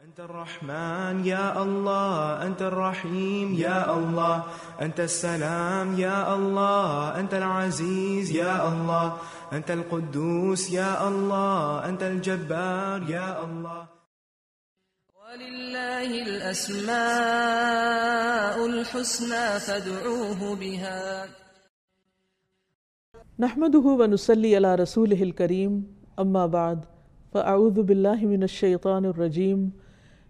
أنت الرحمن يا الله، أنت الرحيم يا الله، أنت السلام يا الله، أنت العزيز يا الله، أنت القدوس يا الله، أنت الجبار يا الله. ولله الأسماء الحسنى فادعوه بها. نحمده ونصلي على رسوله الكريم، أما بعد فأعوذ بالله من الشيطان الرجيم.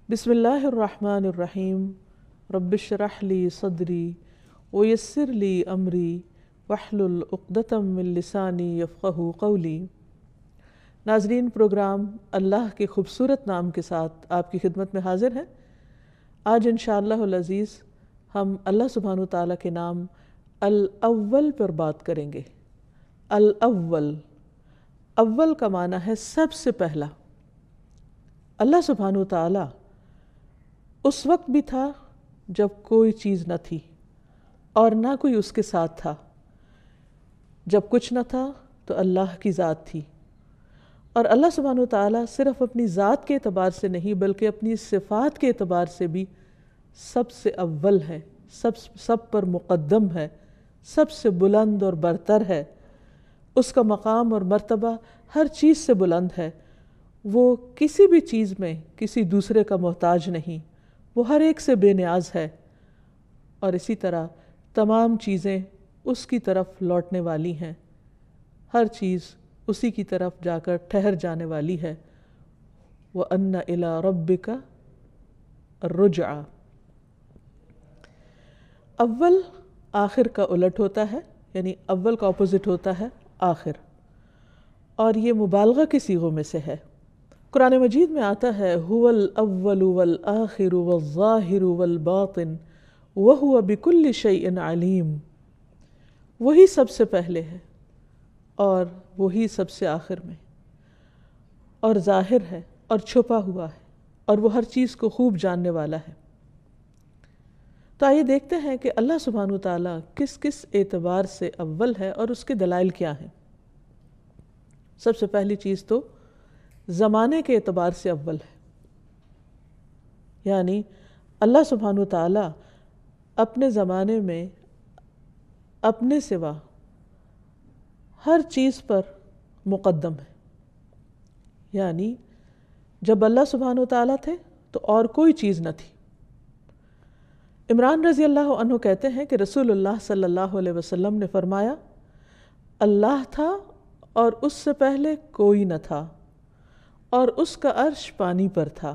بسم الله الرحمن الرحيم. رب اشرح لي صدري ويسر لي أمري واحلل عقدة من لساني يفقهوا قولي. ناظرین، پروگرام اللہ کے خوبصورت نام کے ساتھ آپ کی خدمت میں حاضر ہیں۔ آج انشاءاللہ العزیز ہم اللہ سبحانہ وتعالیٰ کے نام الاول پر بات کریں گے۔ الاول، اول کا معنی ہے سب سے پہلا۔ اللہ سبحانہ وتعالیٰ اس وقت بھی تھا جب کوئی چیز نہ تھی اور نہ کوئی اس کے ساتھ تھا۔ جب کچھ نہ تھا تو اللہ کی ذات تھی، اور اللہ سبحانہ وتعالیٰ صرف اپنی ذات کے اعتبار سے نہیں بلکہ اپنی صفات کے اعتبار سے بھی سب سے اول ہے، سب پر مقدم ہے، سب سے بلند اور برتر ہے۔ اس کا مقام اور مرتبہ ہر چیز سے بلند ہے۔ وہ کسی بھی چیز میں کسی دوسرے کا محتاج نہیں، وہ ہر ایک سے بے نیاز ہے، اور اسی طرح تمام چیزیں اس کی طرف لوٹنے والی ہیں۔ ہر چیز اسی کی طرف جا کر ٹھہر جانے والی ہے۔ وَأَنَّ إِلَىٰ رَبِّكَ الرُّجْعَىٰ۔ اول آخر کا الٹ ہوتا ہے، یعنی اول کا اپوزٹ ہوتا ہے آخر، اور یہ مبالغہ کے صیغوں میں سے ہے۔ قرآن مجید میں آتا ہے هُوَ الْأَوَّلُ وَالْآخِرُ وَالظَّاهِرُ وَالْبَاطِنُ وَهُوَ بِكُلِّ شَيْءٍ عَلِيمٌ۔ وہی سب سے پہلے ہے اور وہی سب سے آخر میں، اور ظاہر ہے اور چھپا ہوا ہے، اور وہ ہر چیز کو خوب جاننے والا ہے۔ تو آئیے دیکھتے ہیں کہ اللہ سبحانہ وتعالیٰ کس کس اعتبار سے اول ہے اور اس کے دلائل کیا ہیں۔ سب سے پہلی چیز تو زمانے کے اعتبار سے اول ہے، یعنی اللہ سبحانہ وتعالیٰ اپنے زمانے میں اپنے سوا ہر چیز پر مقدم ہے۔ یعنی جب اللہ سبحانہ وتعالیٰ تھے تو اور کوئی چیز نہ تھی۔ عمران رضی اللہ عنہ کہتے ہیں کہ رسول اللہ صلی اللہ علیہ وسلم نے فرمایا، اللہ تھا اور اس سے پہلے کوئی نہ تھا، اور اس کا عرش پانی پر تھا۔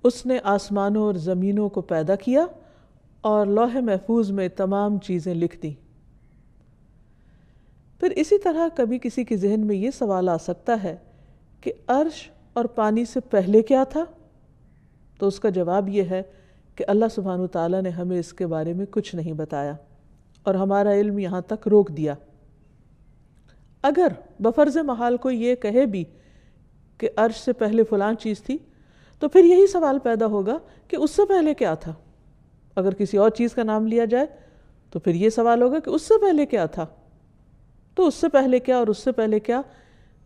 اس نے آسمانوں اور زمینوں کو پیدا کیا اور لوح محفوظ میں تمام چیزیں لکھ دیں۔ پھر اسی طرح کبھی کسی کے ذہن میں یہ سوال آ سکتا ہے کہ عرش اور پانی سے پہلے کیا تھا؟ تو اس کا جواب یہ ہے کہ اللہ سبحانہ وتعالیٰ نے ہمیں اس کے بارے میں کچھ نہیں بتایا، اور ہمارا علم یہاں تک روک دیا۔ اگر بفرض محال کوئی یہ کہے بھی کہ عرش سے پہلے فلاں چیز تھی، تو پھر یہی سوال پیدا ہوگا کہ اس سے پہلے کیا تھا۔ اگر کسی اور چیز کا نام لیا جائے تو پھر یہ سوال ہوگا کہ اس سے پہلے کیا تھا، تو اس سے پہلے کیا اور اس سے پہلے کیا،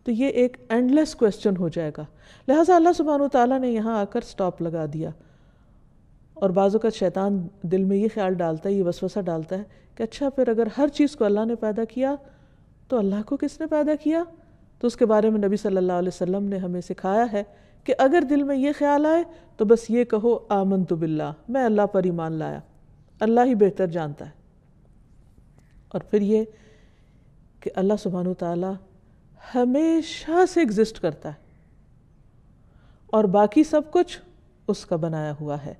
تو یہ ایک اینڈلیس کویسچن ہو جائے گا۔ لہٰذا اللہ سبحانہ وتعالیٰ نے یہاں آ کر سٹاپ لگا دیا۔ اور بعض اوقات شیطان دل میں یہ خیال ڈالتا ہے، یہ وسوسہ ڈالتا ہے کہ اچھا پھر اگر ہر چیز کو اللہ نے پیدا کیا تو اللہ کو کس نے پیدا کیا؟ تو اس کے بارے میں نبی صلی اللہ علیہ وسلم نے ہمیں سکھایا ہے کہ اگر دل میں یہ خیال آئے تو بس یہ کہو آمنت باللہ، میں اللہ پر ایمان لایا، اللہ ہی بہتر جانتا ہے۔ اور پھر یہ کہ اللہ سبحانہ وتعالیٰ ہمیشہ سے ایگزسٹ کرتا ہے، اور باقی سب کچھ اس کا بنایا ہوا ہے،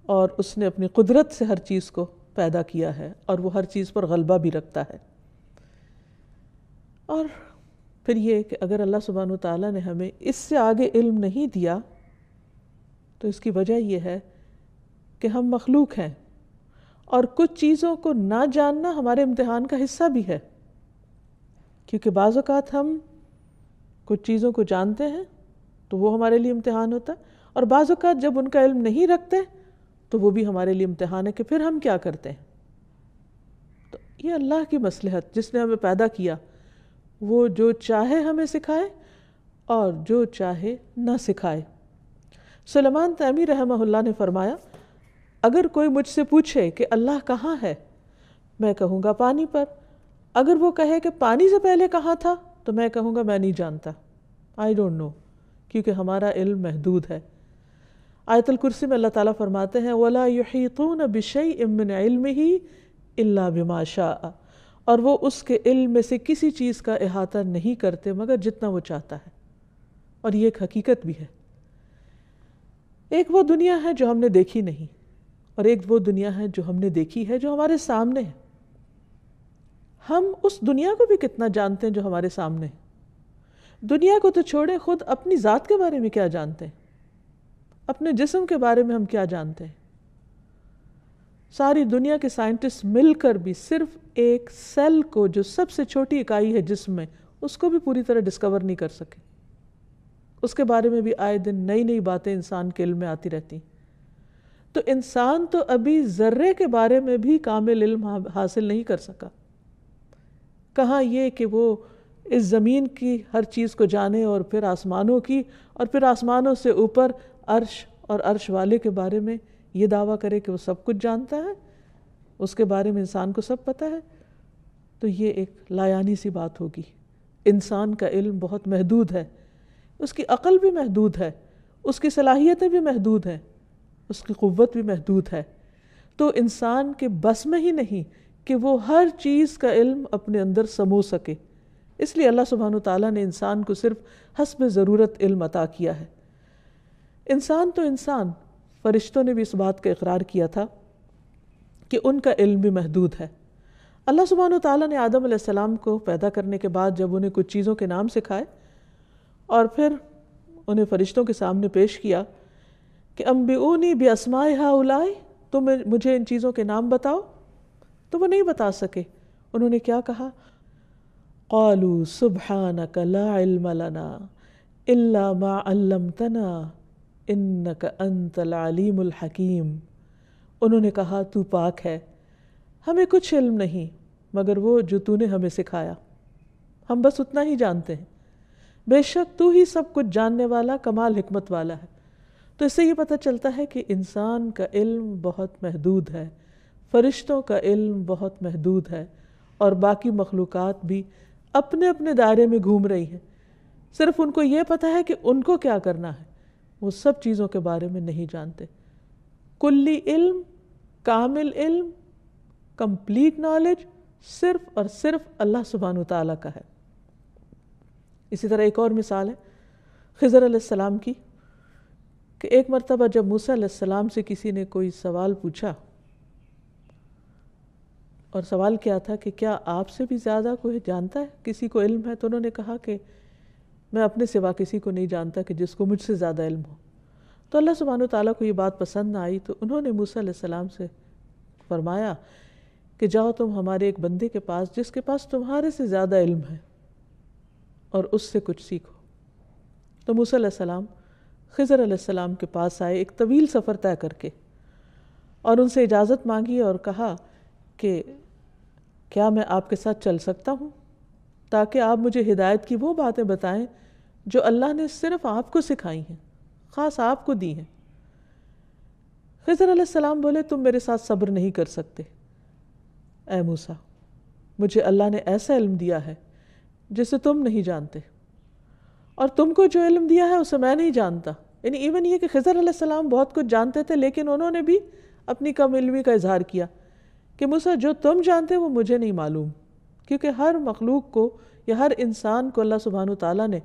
اور اس نے اپنی قدرت سے ہر چیز کو پیدا کیا ہے، اور وہ ہر چیز پر غلبہ بھی رکھتا ہے۔ اور پھر یہ کہ اگر اللہ سبحانہ وتعالیٰ نے ہمیں اس سے آگے علم نہیں دیا تو اس کی وجہ یہ ہے کہ ہم مخلوق ہیں، اور کچھ چیزوں کو نہ جاننا ہمارے امتحان کا حصہ بھی ہے، کیونکہ بعض اوقات ہم کچھ چیزوں کو جانتے ہیں تو وہ ہمارے لیے امتحان ہوتا ہے، اور بعض اوقات جب ان کا علم نہیں رکھتے تو وہ بھی ہمارے لیے امتحان ہے کہ پھر ہم کیا کرتے ہیں۔ تو یہ اللہ کی مصلحت، جس نے ہمیں پیدا کیا، وہ جو چاہے ہمیں سکھائے اور جو چاہے نہ سکھائے۔ سلیمان تیمی رحمہ اللہ نے فرمایا اگر کوئی مجھ سے پوچھے کہ اللہ کہاں ہے، میں کہوں گا پانی پر. اگر وہ کہے کہ پانی سے پہلے کہاں تھا تو میں کہوں گا میں نہیں جانتا، آئی ڈونٹ نو، کیونکہ ہمارا علم محدود ہے. آیت الکرسی میں اللہ تعالیٰ فرماتے ہیں وَلَا يُحِيطُونَ بِشَيْءٍ مِّنْ عِلْمِهِ إِلَّا بِمَا شَاءَ، اور وہ اس کے علم میں سے کسی چیز کا احاطہ نہیں کرتے مگر جتنا وہ چاہتا ہے. اور یہ ایک حقیقت بھی ہے. ایک وہ دنیا ہے جو ہم نے دیکھی نہیں، اور ایک وہ دنیا ہے جو ہم نے دیکھی ہے، جو ہمارے سامنے ہے. ہم اس دنیا کو بھی کتنا جانتے ہیں جو ہمارے سامنے ہے. دنیا کو تو چھوڑیں، خود اپنی ذات کے بارے میں کیا جانتے ہیں، اپنے جسم کے بارے میں ہم کیا جانتے ہیں. ساری دنیا کے سائنٹسٹ مل کر بھی صرف ایک سیل کو، جو سب سے چھوٹی اکائی ہے جسم میں، اس کو بھی پوری طرح ڈسکور نہیں کر سکے. اس کے بارے میں بھی آئے دن نئی نئی باتیں انسان کے علم میں آتی رہتی. تو انسان تو ابھی ذرے کے بارے میں بھی کامل علم حاصل نہیں کر سکا. کہاں یہ کہ وہ اس زمین کی ہر چیز کو جانے، اور پھر آسمانوں کی، اور پھر آسمانوں سے اوپر عرش اور عرش والے کے بارے میں یہ دعویٰ کرے کہ وہ سب کچھ جانتا ہے، اس کے بارے میں انسان کو سب پتہ ہے. تو یہ ایک لایانی سی بات ہوگی. انسان کا علم بہت محدود ہے، اس کی عقل بھی محدود ہے، اس کی صلاحیتیں بھی محدود ہیں، اس کی قوت بھی محدود ہے. تو انسان کے بس میں ہی نہیں کہ وہ ہر چیز کا علم اپنے اندر سمو سکے. اس لیے اللہ سبحانہ وتعالیٰ نے انسان کو صرف حسب ضرورت علم عطا کیا ہے. انسان تو انسان، فرشتوں نے بھی اس بات کا اقرار کیا تھا کہ ان کا علم بھی محدود ہے. اللہ سبحانہ وتعالیٰ نے آدم علیہ السلام کو پیدا کرنے کے بعد جب انہیں کچھ چیزوں کے نام سکھائے اور پھر انہیں فرشتوں کے سامنے پیش کیا کہ انبئونی باسماء ہؤلاء، تم مجھے ان چیزوں کے نام بتاؤ، تو وہ نہیں بتا سکے. انہوں نے کیا کہا؟ قالوا سبحانک لا علم لنا الا ما علمتنا انک انت العلیم الحکیم. انہوں نے کہا تو پاک ہے، ہمیں کچھ علم نہیں مگر وہ جو تو نے ہمیں سکھایا، ہم بس اتنا ہی جانتے ہیں. بے شک تو ہی سب کچھ جاننے والا، کمال حکمت والا ہے. تو اس سے یہ پتہ چلتا ہے کہ انسان کا علم بہت محدود ہے، فرشتوں کا علم بہت محدود ہے، اور باقی مخلوقات بھی اپنے اپنے دائرے میں گھوم رہی ہیں. صرف ان کو یہ پتہ ہے کہ ان کو کیا کرنا ہے، وہ سب چیزوں کے بارے میں نہیں جانتے. کلی علم، کامل علم، کمپلیٹ نالج صرف اور صرف اللہ سبحانہ وتعالیٰ کا ہے. اسی طرح ایک اور مثال ہے خضر علیہ السلام کی، کہ ایک مرتبہ جب موسیٰ علیہ السلام سے کسی نے کوئی سوال پوچھا، اور سوال کیا تھا کہ کیا آپ سے بھی زیادہ کوئی جانتا ہے، کسی کو علم ہے؟ تو انہوں نے کہا کہ میں اپنے سوا کسی کو نہیں جانتا کہ جس کو مجھ سے زیادہ علم ہو. تو اللہ سبحانہ وتعالیٰ کو یہ بات پسند نہ آئی، تو انہوں نے موسیٰ علیہ السلام سے فرمایا کہ جاؤ تم ہمارے ایک بندے کے پاس جس کے پاس تمہارے سے زیادہ علم ہے، اور اس سے کچھ سیکھو. تو موسیٰ علیہ السلام خضر علیہ السلام کے پاس آئے ایک طویل سفر طے کر کے، اور ان سے اجازت مانگی اور کہا کہ کیا میں آپ کے ساتھ چل سکتا ہوں تاکہ آپ مجھے ہدایت کی وہ باتیں بتائیں جو اللہ نے صرف آپ کو سکھائی ہیں، خاص آپ کو دی ہیں. خضر علیہ السلام بولے تم میرے ساتھ صبر نہیں کر سکتے. اے موسیٰ، مجھے اللہ نے ایسا علم دیا ہے جسے تم نہیں جانتے، اور تم کو جو علم دیا ہے اسے میں نہیں جانتا. یعنی ایون یہ کہ خضر علیہ السلام بہت کچھ جانتے تھے، لیکن انہوں نے بھی اپنی کم علمی کا اظہار کیا کہ موسیٰ جو تم جانتے وہ مجھے نہیں معلوم. کیونکہ ہر مخلوق کو یا ہر انسان کو اللہ سبحانہ وتعالیٰ نے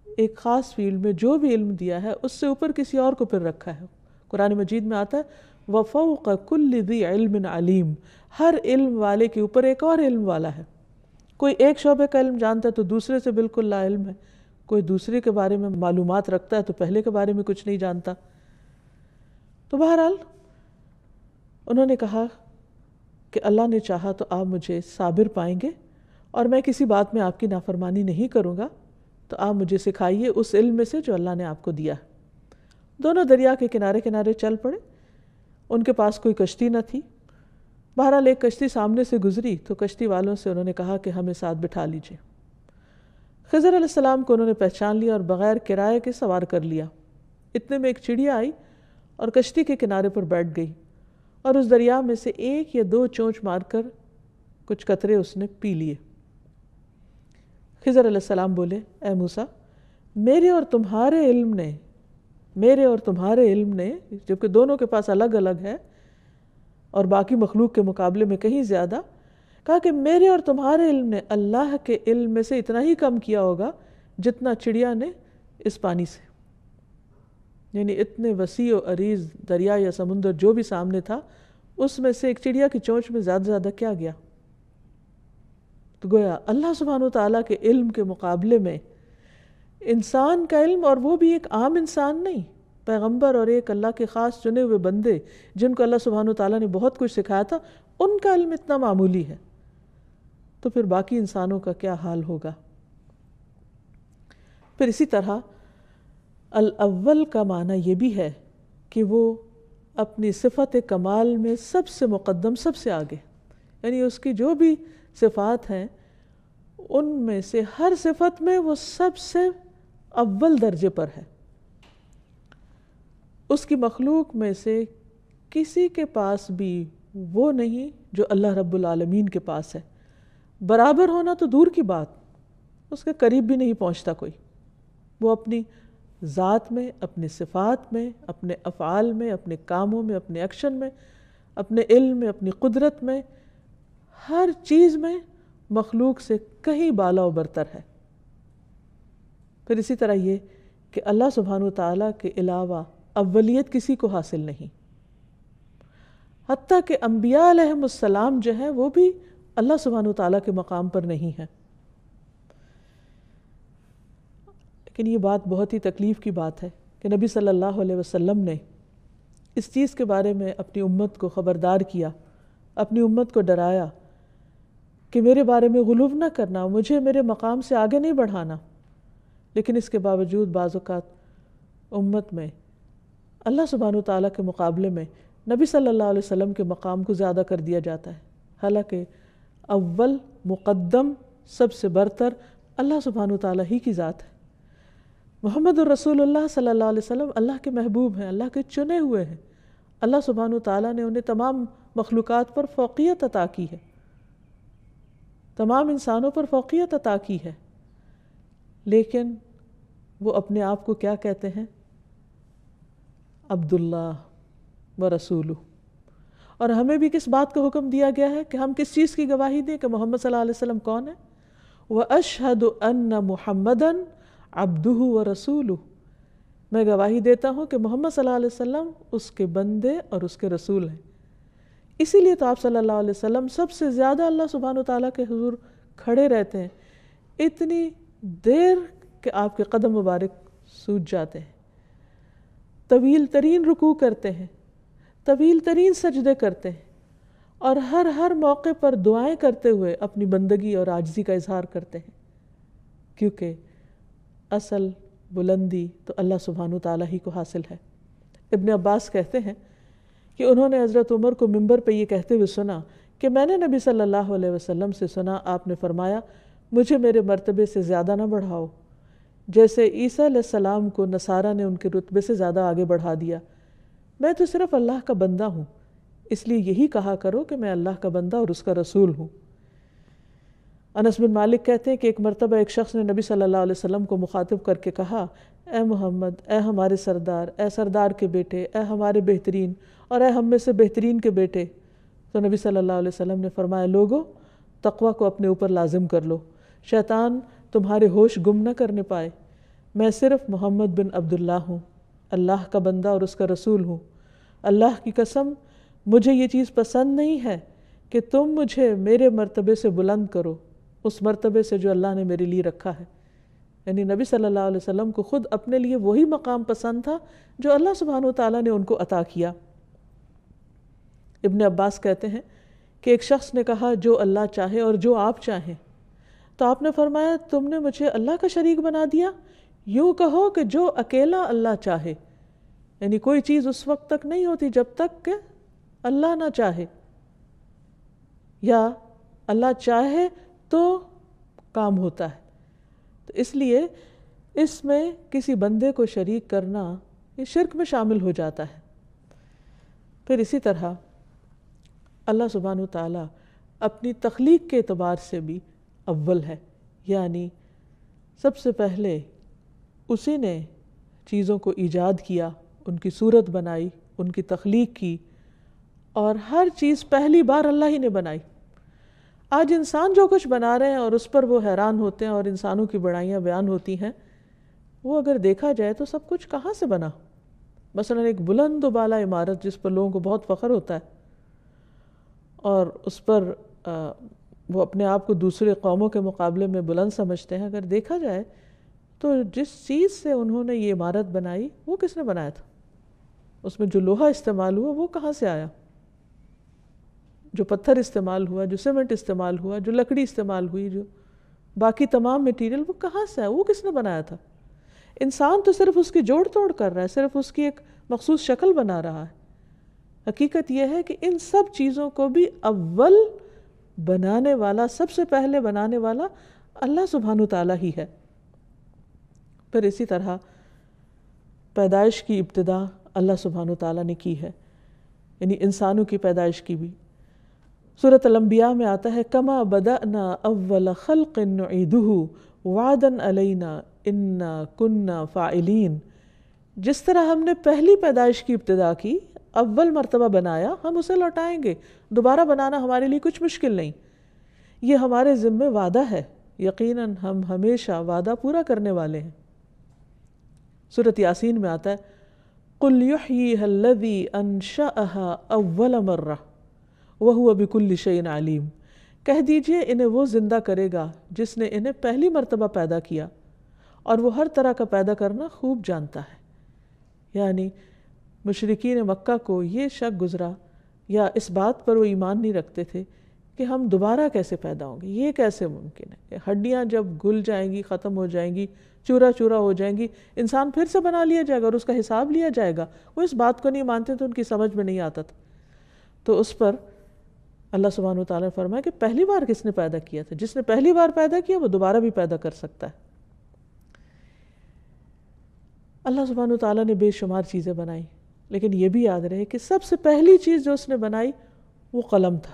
ایک خاص فیلڈ میں جو بھی علم دیا ہے اس سے اوپر کسی اور کو پھر رکھا ہے. قرآن مجید میں آتا ہے وَفَوْقَ كُلِّ ذِي عِلْمٍ عَلِيمٍ، ہر علم والے کے اوپر ایک اور علم والا ہے. کوئی ایک شعبے کا علم جانتا ہے تو دوسرے سے بالکل لا علم ہے، کوئی دوسرے کے بارے میں معلومات رکھتا ہے تو پہلے کے بارے میں کچھ نہیں جانتا. تو بہرحال انہوں نے کہا کہ اللہ نے چاہا تو آپ مجھے صابر پائیں گے، اور میں کسی بات میں آپ کی نافرمانی نہیں کروں گا، تو آپ مجھے سکھائیے اس علم میں سے جو اللہ نے آپ کو دیا. دونوں دریا کے کنارے کنارے چل پڑے. ان کے پاس کوئی کشتی نہ تھی. بہرحال ایک کشتی سامنے سے گزری تو کشتی والوں سے انہوں نے کہا کہ ہمیں ساتھ بٹھا لیجیے. خضر علیہ السلام کو انہوں نے پہچان لیا اور بغیر کرائے کے سوار کر لیا. اتنے میں ایک چڑیا آئی اور کشتی کے کنارے پر بیٹھ گئی اور اس دریا میں سے 1 یا 2 چونچ مار کر کچھ قطرے اس نے پی لیے۔ خضر علیہ السلام بولے اے موسیٰ، میرے اور تمہارے علم نے جبکہ دونوں کے پاس الگ الگ ہے اور باقی مخلوق کے مقابلے میں کہیں زیادہ، کہا کہ میرے اور تمہارے علم نے اللہ کے علم میں سے اتنا ہی کم کیا ہوگا جتنا چڑیا نے اس پانی سے، یعنی اتنے وسیع و عریض دریا یا سمندر جو بھی سامنے تھا اس میں سے ایک چڑیا کی چونچ میں زیادہ زیادہ کیا گیا۔ تو گویا اللہ سبحانہ و تعالیٰ کے علم کے مقابلے میں انسان کا علم، اور وہ بھی ایک عام انسان نہیں، پیغمبر اور ایک اللہ کے خاص چنے ہوئے بندے جن کو اللہ سبحانہ و تعالیٰ نے بہت کچھ سکھایا تھا، ان کا علم اتنا معمولی ہے، تو پھر باقی انسانوں کا کیا حال ہوگا۔ پھر اسی طرح الاول کا معنی یہ بھی ہے کہ وہ اپنی صفت کمال میں سب سے مقدم، سب سے آگے، یعنی اس کی جو بھی صفات ہیں ان میں سے ہر صفت میں وہ سب سے اول درجے پر ہے۔ اس کی مخلوق میں سے کسی کے پاس بھی وہ نہیں جو اللہ رب العالمین کے پاس ہے۔ برابر ہونا تو دور کی بات، اس کے قریب بھی نہیں پہنچتا کوئی۔ وہ اپنی ذات میں، اپنی صفات میں، اپنے افعال میں، اپنے کاموں میں، اپنے ایکشن میں، اپنے علم میں، اپنی قدرت میں، ہر چیز میں مخلوق سے کہیں بالا و برتر ہے۔ پھر اسی طرح یہ کہ اللہ سبحانہ و تعالیٰ کے علاوہ اولیت کسی کو حاصل نہیں، حتیٰ کہ انبیاء علیہم السلام جو ہیں وہ بھی اللہ سبحانہ و تعالیٰ کے مقام پر نہیں ہیں۔ لیکن یہ بات بہت ہی تکلیف کی بات ہے کہ نبی صلی اللہ علیہ وسلم نے اس چیز کے بارے میں اپنی امت کو خبردار کیا، اپنی امت کو ڈرایا کہ میرے بارے میں غلو نہ کرنا، مجھے میرے مقام سے آگے نہیں بڑھانا، لیکن اس کے باوجود بعض اوقات امت میں اللہ سبحانہ وتعالیٰ کے مقابلے میں نبی صلی اللہ علیہ وسلم کے مقام کو زیادہ کر دیا جاتا ہے، حالانکہ اول مقدم سب سے برتر اللہ سبحانہ وتعالیٰ ہی کی ذات ہے۔ محمد الرسول اللہ صلی اللہ علیہ وسلم اللہ کے محبوب ہیں، اللہ کے چنے ہوئے ہیں، اللہ سبحانہ وتعالیٰ نے انہیں تمام مخلوقات پر فوقیت عطا کی ہے، تمام انسانوں پر فوقیت عطا کی ہے، لیکن وہ اپنے آپ کو کیا کہتے ہیں؟ عبداللہ و رسولہ۔ اور ہمیں بھی کس بات کا حکم دیا گیا ہے کہ ہم کس چیز کی گواہی دیں کہ محمد صلی اللہ علیہ وسلم کون ہے؟ وَأَشْهَدُ أَنَّ مُحَمَّدًا عَبْدُهُ وَرَسُولُهُ، میں گواہی دیتا ہوں کہ محمد صلی اللہ علیہ وسلم اس کے بندے اور اس کے رسول ہیں۔ اسی لیے تو آپ صلی اللہ علیہ وسلم سب سے زیادہ اللہ سبحانہ وتعالیٰ کے حضور کھڑے رہتے ہیں، اتنی دیر کہ آپ کے قدم مبارک سوج جاتے ہیں، طویل ترین رکوع کرتے ہیں، طویل ترین سجدے کرتے ہیں، اور ہر موقع پر دعائیں کرتے ہوئے اپنی بندگی اور عاجزی کا اظہار کرتے ہیں، کیونکہ اصل بلندی تو اللہ سبحانہ وتعالیٰ ہی کو حاصل ہے۔ ابن عباس کہتے ہیں کہ انہوں نے حضرت عمر کو منبر پہ یہ کہتے ہوئے سنا کہ میں نے نبی صلی اللہ علیہ وسلم سے سنا، آپ نے فرمایا مجھے میرے مرتبے سے زیادہ نہ بڑھاؤ، جیسے عیسیٰ علیہ السلام کو نصارہ نے ان کے رتبے سے زیادہ آگے بڑھا دیا، میں تو صرف اللہ کا بندہ ہوں، اس لیے یہی کہا کرو کہ میں اللہ کا بندہ اور اس کا رسول ہوں۔ انس بن مالک کہتے ہیں کہ ایک مرتبہ ایک شخص نے نبی صلی اللہ علیہ وسلم کو مخاطب کر کے کہا، اے محمد، اے ہمارے سردار، اے سردار کے بیٹے، اے ہمارے بہترین اور اے ہم میں سے بہترین کے بیٹے۔ تو نبی صلی اللہ علیہ وسلم نے فرمایا، لوگو تقوی کو اپنے اوپر لازم کر لو، شیطان تمہارے ہوش گم نہ کرنے پائے، میں صرف محمد بن عبداللہ ہوں، اللہ کا بندہ اور اس کا رسول ہوں۔ اللہ کی قسم مجھے یہ چیز پسند نہیں ہے کہ تم مجھے میرے مرتبے سے بلند کرو، اس مرتبے سے جو اللہ نے میرے لیے رکھا ہے۔ یعنی نبی صلی اللہ علیہ وسلم کو خود اپنے لیے وہی مقام پسند تھا جو اللہ سبحانہ وتعالیٰ نے ان کو عطا کیا۔ ابن عباس کہتے ہیں کہ ایک شخص نے کہا، جو اللہ چاہے اور جو آپ چاہیں، تو آپ نے فرمایا تم نے مجھے اللہ کا شریک بنا دیا، یوں کہو کہ جو اکیلا اللہ چاہے، یعنی کوئی چیز اس وقت تک نہیں ہوتی جب تک کہ اللہ نہ چاہے، یا اللہ چاہے تو کام ہوتا ہے۔ تو اس لیے اس میں کسی بندے کو شریک کرنا یہ شرک میں شامل ہو جاتا ہے۔ پھر اسی طرح اللہ سبحانہ وتعالیٰ اپنی تخلیق کے اعتبار سے بھی اول ہے، یعنی سب سے پہلے اسی نے چیزوں کو ایجاد کیا، ان کی صورت بنائی، ان کی تخلیق کی، اور ہر چیز پہلی بار اللہ ہی نے بنائی۔ آج انسان جو کچھ بنا رہے ہیں اور اس پر وہ حیران ہوتے ہیں اور انسانوں کی بڑائیاں بیان ہوتی ہیں، وہ اگر دیکھا جائے تو سب کچھ کہاں سے بنا؟ مثلا ایک بلند و بالا عمارت جس پر لوگوں کو بہت فخر ہوتا ہے اور اس پر وہ اپنے آپ کو دوسرے قوموں کے مقابلے میں بلند سمجھتے ہیں، اگر دیکھا جائے تو جس چیز سے انہوں نے یہ عمارت بنائی وہ کس نے بنایا تھا؟ اس میں جو لوہا استعمال ہوا وہ کہاں سے آیا؟ جو پتھر استعمال ہوا، جو سیمنٹ استعمال ہوا، جو لکڑی استعمال ہوئی، جو باقی تمام میٹیریل، وہ کہاں سے آیا؟ وہ کس نے بنایا تھا؟ انسان تو صرف اس کی جوڑ توڑ کر رہا ہے، صرف اس کی ایک مخصوص شکل بنا رہا ہے۔ حقیقت یہ ہے کہ ان سب چیزوں کو بھی اول بنانے والا، سب سے پہلے بنانے والا اللہ سبحانہ وتعالیٰ ہی ہے۔ پھر اسی طرح پیدائش کی ابتدا اللہ سبحانہ وتعالیٰ نے کی ہے، یعنی انسانوں کی پیدائش کی بھی۔ سورۃ الانبیاء میں آتا ہے کما بدأنا اول خلق نعیدہ وعدا علینا انا کنا فاعلین، جس طرح ہم نے پہلی پیدائش کی ابتدا کی، اول مرتبہ بنایا، ہم اسے لوٹائیں گے۔ دوبارہ بنانا ہمارے لیے کچھ مشکل نہیں، یہ ہمارے ذمہ وعدہ ہے، یقیناً ہم ہمیشہ وعدہ پورا کرنے والے ہیں۔ سورۃ یاسین میں آتا ہے قل یحییھا الذی انشأھا اول مرہ وہو بکل شیء علیم، کہہ دیجئے انہیں وہ زندہ کرے گا جس نے انہیں پہلی مرتبہ پیدا کیا اور وہ ہر طرح کا پیدا کرنا خوب جانتا ہے۔ یعنی مشرکین مکہ کو یہ شک گزرا یا اس بات پر وہ ایمان نہیں رکھتے تھے کہ ہم دوبارہ کیسے پیدا ہوں گے، یہ کیسے ممکن ہے؟ ہڈیاں جب گل جائیں گی، ختم ہو جائیں گی، چورا چورا ہو جائیں گی، انسان پھر سے بنا لیا جائے گا اور اس کا حساب لیا جائے گا۔ وہ اس بات کو نہیں مانتے تو ان کی سمجھ میں نہیں آتا تھا۔ تو اس پر اللہ سبحانہ وتعالیٰ نے فرمایا کہ پہلی بار کس نے پیدا کیا تھا؟ جس نے پہلی بار پیدا کیا وہ دوبارہ بھی پیدا کر سکتا ہے۔ اللہ سبحانہ وتعالیٰ نے بے شمار چیزیں بنائی، لیکن یہ بھی یاد رہے کہ سب سے پہلی چیز جو اس نے بنائی وہ قلم تھا۔